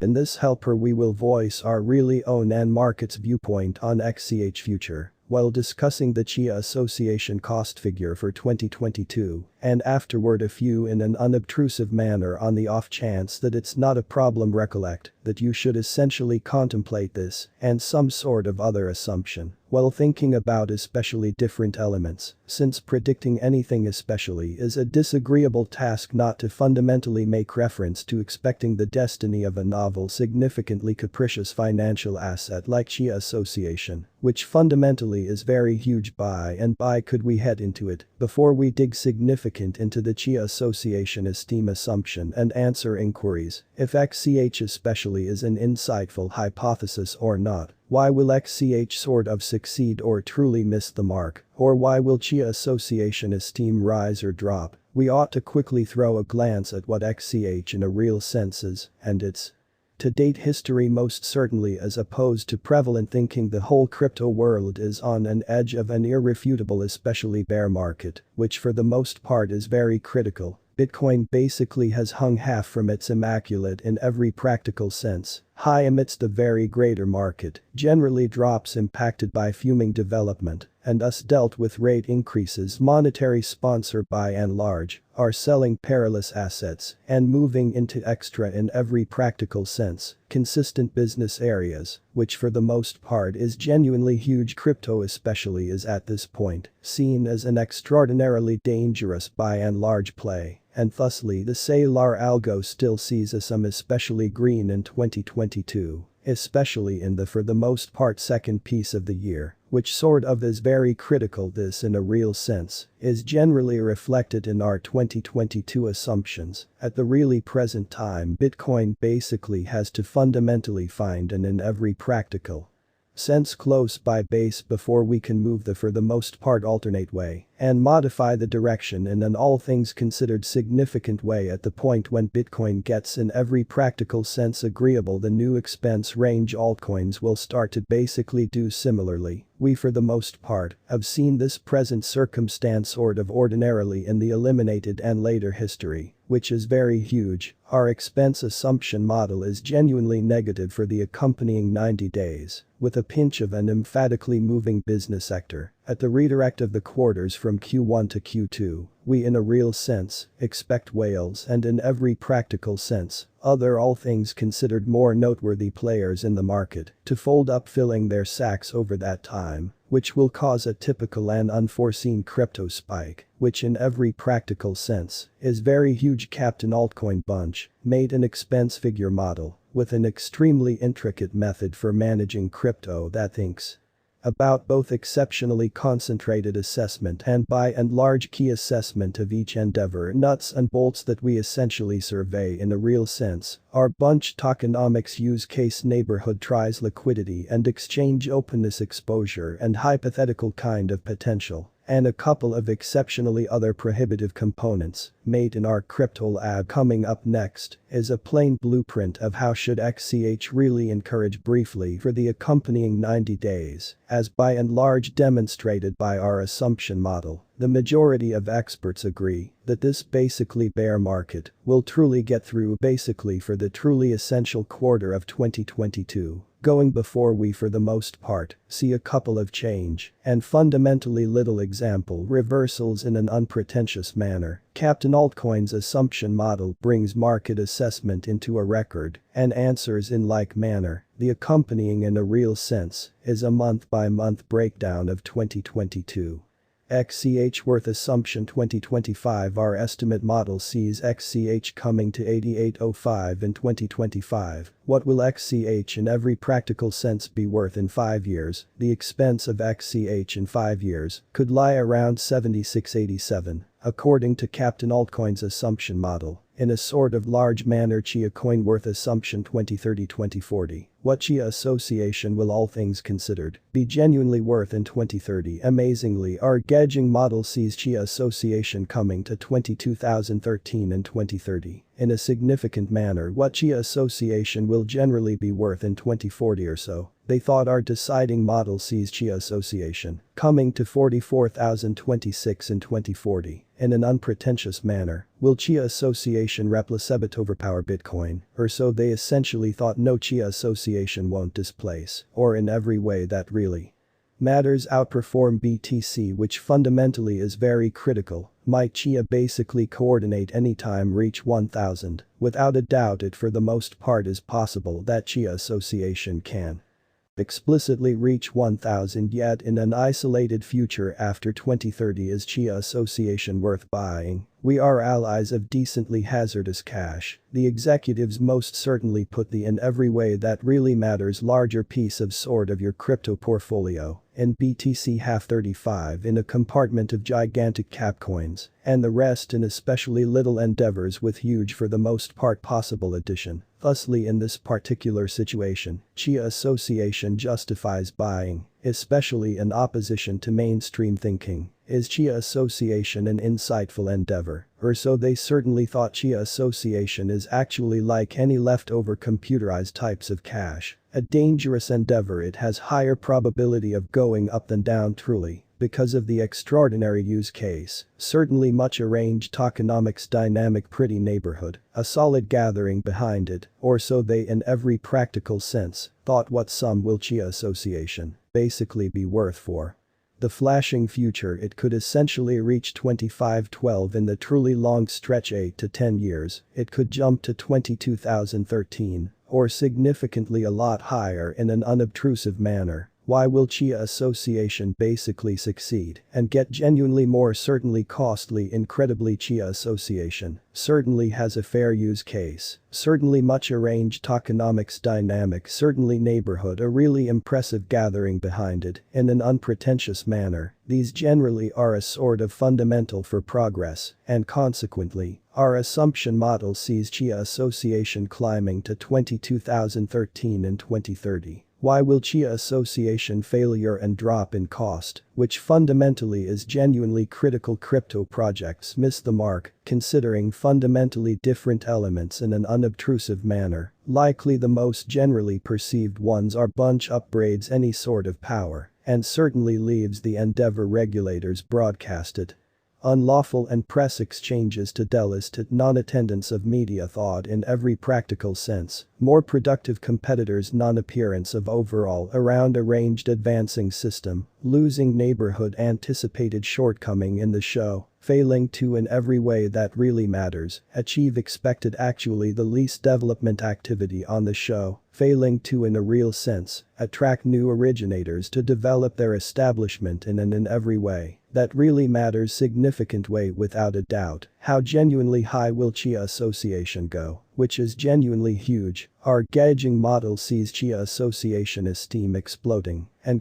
In this helper we will voice our really own and market's viewpoint on Xch future, while discussing the Chia Association cost figure for 2022, and afterward a few in an unobtrusive manner on the off chance that it's not a problem. Recollect that you should essentially contemplate this and some sort of other assumption while thinking about especially different elements, since predicting anything especially is a disagreeable task. Not to fundamentally make reference to expecting the destiny of a novel significantly capricious financial asset like Chia Association, which fundamentally is very huge. By and by could we head into it before we dig significant into the Chia Association esteem assumption and answer inquiries if Xch especially is an insightful hypothesis or not. Why will Xch sort of succeed or truly miss the mark, or why will Chia Association esteem rise or drop? We ought to quickly throw a glance at what Xch in a real sense is, and its to-date history most certainly, as opposed to prevalent thinking the whole crypto world is on an edge of an irrefutable especially bear market, which for the most part is very critical. Bitcoin basically has hung half from its immaculate in every practical sense, high amidst a very greater market, generally drops impacted by fuming development, and thus dealt with rate increases. Monetary sponsor by and large are selling perilous assets and moving into extra in every practical sense, consistent business areas, which for the most part is genuinely huge. Crypto especially is at this point seen as an extraordinarily dangerous by and large play. And thusly the Salar algo still sees some especially green in 2022, especially in the for the most part second piece of the year, which sort of is very critical. This in a real sense is generally reflected in our 2022 assumptions. At the really present time Bitcoin basically has to fundamentally find an in every practical sense close by base before we can move the for the most part alternate way and modify the direction in an all things considered significant way. At the point when Bitcoin gets in every practical sense agreeable, the new expense range altcoins will start to basically do similarly. We for the most part have seen this present circumstance sort of ordinarily in the eliminated and later history, which is very huge. Our expense assumption model is genuinely negative for the accompanying 90 days, with a pinch of an emphatically moving business sector. At the redirect of the quarters from Q1 to Q2, we in a real sense expect whales and in every practical sense, other all things considered more noteworthy players in the market to fold up, filling their sacks over that time, which will cause a typical and unforeseen crypto spike, which in every practical sense is very huge. Captain Altcoin Bunch made an expense figure model with an extremely intricate method for managing crypto that thinks about both exceptionally concentrated assessment and by and large key assessment of each endeavor. Nuts and bolts that we essentially survey in a real sense. Our bunch tokenomics use case neighborhood tries liquidity and exchange openness exposure and hypothetical kind of potential, and a couple of exceptionally other prohibitive components made in our crypto lab. Coming up next is a plain blueprint of how should Xch really encourage briefly for the accompanying 90 days, as by and large demonstrated by our assumption model. The majority of experts agree that this basically bear market will truly get through basically for the truly essential quarter of 2022. Going before we for the most part see a couple of change and fundamentally little example reversals in an unpretentious manner. Captain Altcoin's assumption model brings market assessment into a record and answers in like manner. The accompanying in a real sense is a month-by-month breakdown of 2022. Xch worth assumption 2025. Our estimate model sees Xch coming to 8805 in 2025. What will Xch in every practical sense be worth in 5 years? The expense of Xch in 5 years could lie around 7687, according to Captain Altcoin's assumption model. In a sort of large manner Chia coin worth assumption 2030-2040. What Chia Association will all things considered be genuinely worth in 2030? Amazingly, our gauging model sees Chia Association coming to 22,013 in 2030. In a significant manner what Chia Association will generally be worth in 2040 or so. they thought our deciding model sees Chia association coming to 44,026 in 2040 in an unpretentious manner. Will Chia association replace overpower Bitcoin, or so they essentially thought. No, Chia association won't displace, or in every way that really matters, outperform BTC, which fundamentally is very critical. Might Chia basically coordinate anytime reach 1000? Without a doubt, it for the most part is possible that Chia association can explicitly reach 1000, yet in an isolated future after 2030 is Chia association worth buying? We are allies of decently hazardous cash. The executives most certainly put the in every way that really matters larger piece of sword of your crypto portfolio in BTC half 35 in a compartment of gigantic cap coins, and the rest in especially little endeavors with huge for the most part possible addition. Thusly, in this particular situation, Chia association justifies buying, especially in opposition to mainstream thinking. Is Chia association an insightful endeavor, or so they certainly thought? Chia association is actually like any leftover computerized types of cash, a dangerous endeavor. It has higher probability of going up than down truly, because of the extraordinary use case, certainly much arranged tokenomics dynamic pretty neighborhood, a solid gathering behind it, or so they in every practical sense thought. What sum will Chia association basically be worth for the flashing future? It could essentially reach 2512 in the truly long stretch, 8 to 10 years. It could jump to 22,013, or significantly a lot higher in an unobtrusive manner. Why will Chia association basically succeed and get genuinely more certainly costly? Incredibly, Chia association certainly has a fair use case, certainly much arranged tokenomics dynamic, certainly neighborhood, a really impressive gathering behind it in an unpretentious manner. These generally are a sort of fundamental for progress, and consequently, our assumption model sees Chia association climbing to 22,013 in 2030. Why will Chia association failure and drop in cost, which fundamentally is genuinely critical? Crypto projects miss the mark, considering fundamentally different elements in an unobtrusive manner. Likely the most generally perceived ones are bunch upgrades, any sort of power, and certainly leaves the endeavor regulators broadcasted. Unlawful and press exchanges to delisted non-attendance of media thought in every practical sense, more productive competitors, non-appearance of overall around arranged advancing system, losing neighborhood, anticipated shortcoming in the show, failing to in every way that really matters, achieve expected actually the least development activity on the show, failing to in a real sense, attract new originators to develop their establishment in every way that really matters significant way. Without a doubt, how genuinely high will Chia association go, which is genuinely huge. Our gauging model sees Chia association esteem exploding and